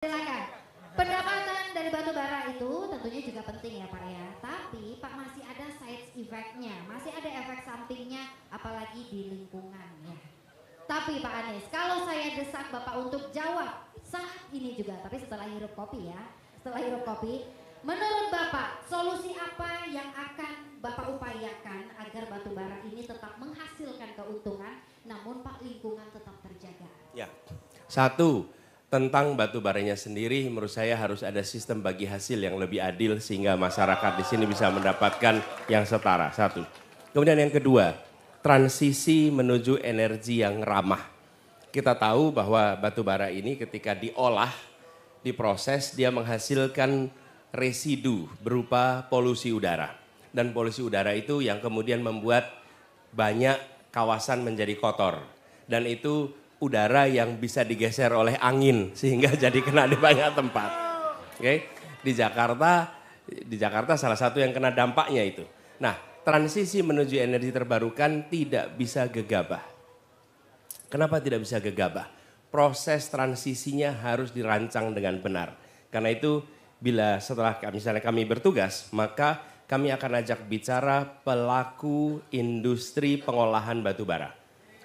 Silakan. Pendapatan dari batu bara itu tentunya juga penting ya Pak ya. Tapi Pak masih ada side effect-nya, masih ada efek sampingnya apalagi di lingkungan ya. Tapi Pak Anies, kalau saya desak Bapak untuk jawab saat ini juga, tapi setelah hirup kopi ya. Setelah hirup kopi, menurut Bapak solusi apa yang akan Bapak upayakan agar batu bara ini tetap menghasilkan keuntungan namun Pak lingkungan tetap terjaga? Ya, satu, tentang batu baranya sendiri menurut saya harus ada sistem bagi hasil yang lebih adil sehingga masyarakat di sini bisa mendapatkan yang setara. Satu. Kemudian yang kedua, transisi menuju energi yang ramah. Kita tahu bahwa batu bara ini ketika diolah, diproses, dia menghasilkan residu berupa polusi udara. Dan polusi udara itu yang kemudian membuat banyak kawasan menjadi kotor. Dan itu udara yang bisa digeser oleh angin sehingga jadi kena di banyak tempat. Oke, di Jakarta salah satu yang kena dampaknya itu. Nah, transisi menuju energi terbarukan tidak bisa gegabah. Kenapa tidak bisa gegabah? Proses transisinya harus dirancang dengan benar. Karena itu bila setelah misalnya kami bertugas, maka kami akan ajak bicara pelaku industri pengolahan batu bara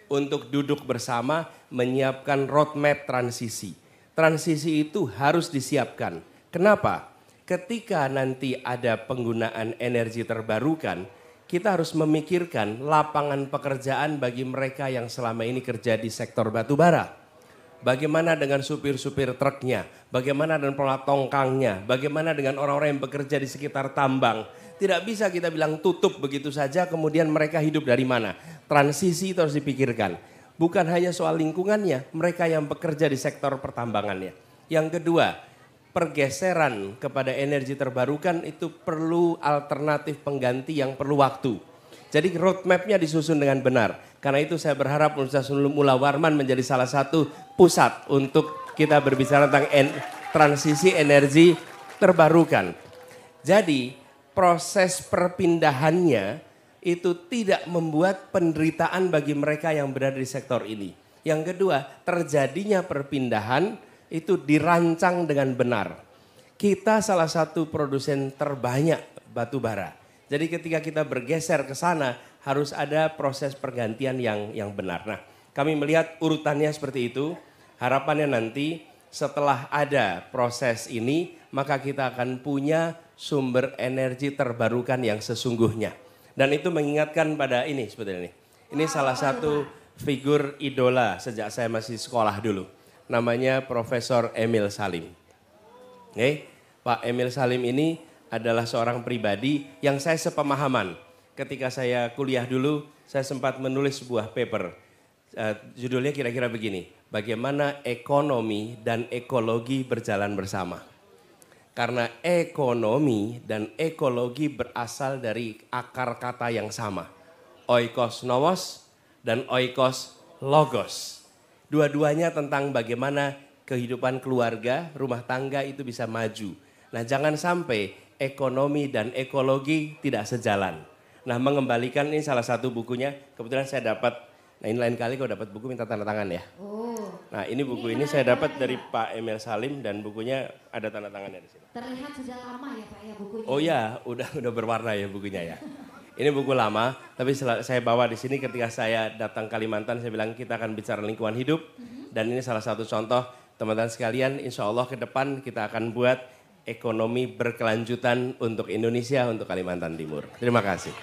untuk duduk bersama menyiapkan roadmap transisi. Transisi itu harus disiapkan. Kenapa? Ketika nanti ada penggunaan energi terbarukan, kita harus memikirkan lapangan pekerjaan bagi mereka yang selama ini kerja di sektor batu bara. Bagaimana dengan supir-supir truknya? Bagaimana dengan pelaut tongkangnya? Bagaimana dengan orang-orang yang bekerja di sekitar tambang? Tidak bisa kita bilang tutup begitu saja kemudian mereka hidup dari mana. Transisi itu harus dipikirkan. Bukan hanya soal lingkungannya, mereka yang bekerja di sektor pertambangannya. Yang kedua, pergeseran kepada energi terbarukan itu perlu alternatif pengganti yang perlu waktu. Jadi roadmap-nya disusun dengan benar. Karena itu saya berharap Universitas Mula Warman menjadi salah satu pusat untuk kita berbicara tentang transisi energi terbarukan. Jadi proses perpindahannya itu tidak membuat penderitaan bagi mereka yang berada di sektor ini. Yang kedua, terjadinya perpindahan itu dirancang dengan benar. Kita salah satu produsen terbanyak batu bara. Jadi ketika kita bergeser ke sana harus ada proses pergantian yang benar. Nah, kami melihat urutannya seperti itu. Harapannya nanti setelah ada proses ini maka kita akan punya sumber energi terbarukan yang sesungguhnya. Dan itu mengingatkan pada ini sebetulnya ini. Ini salah satu figur idola sejak saya masih sekolah dulu. Namanya Profesor Emil Salim. Oke, Pak Emil Salim ini adalah seorang pribadi yang saya sepemahaman. Ketika saya kuliah dulu, saya sempat menulis sebuah paper. Judulnya kira-kira begini, bagaimana ekonomi dan ekologi berjalan bersama. Karena ekonomi dan ekologi berasal dari akar kata yang sama. Oikos nomos dan oikos logos. Dua-duanya tentang bagaimana kehidupan keluarga, rumah tangga itu bisa maju. Nah, jangan sampai ekonomi dan ekologi tidak sejalan. Nah, mengembalikan ini salah satu bukunya. Kebetulan saya dapat, nah ini lain kali kalau dapat buku minta tanda tangan ya. Nah, ini buku ini saya dapat dari Pak Emil Salim dan bukunya ada tanda tangannya di sini. Terlihat sudah lama ya Pak ya bukunya. Oh ya, udah berwarna ya bukunya ya. Ini buku lama, tapi saya bawa di sini ketika saya datang Kalimantan, saya bilang kita akan bicara lingkungan hidup. Dan ini salah satu contoh teman-teman sekalian, insya Allah ke depan kita akan buat ekonomi berkelanjutan untuk Indonesia, untuk Kalimantan Timur. Terima kasih.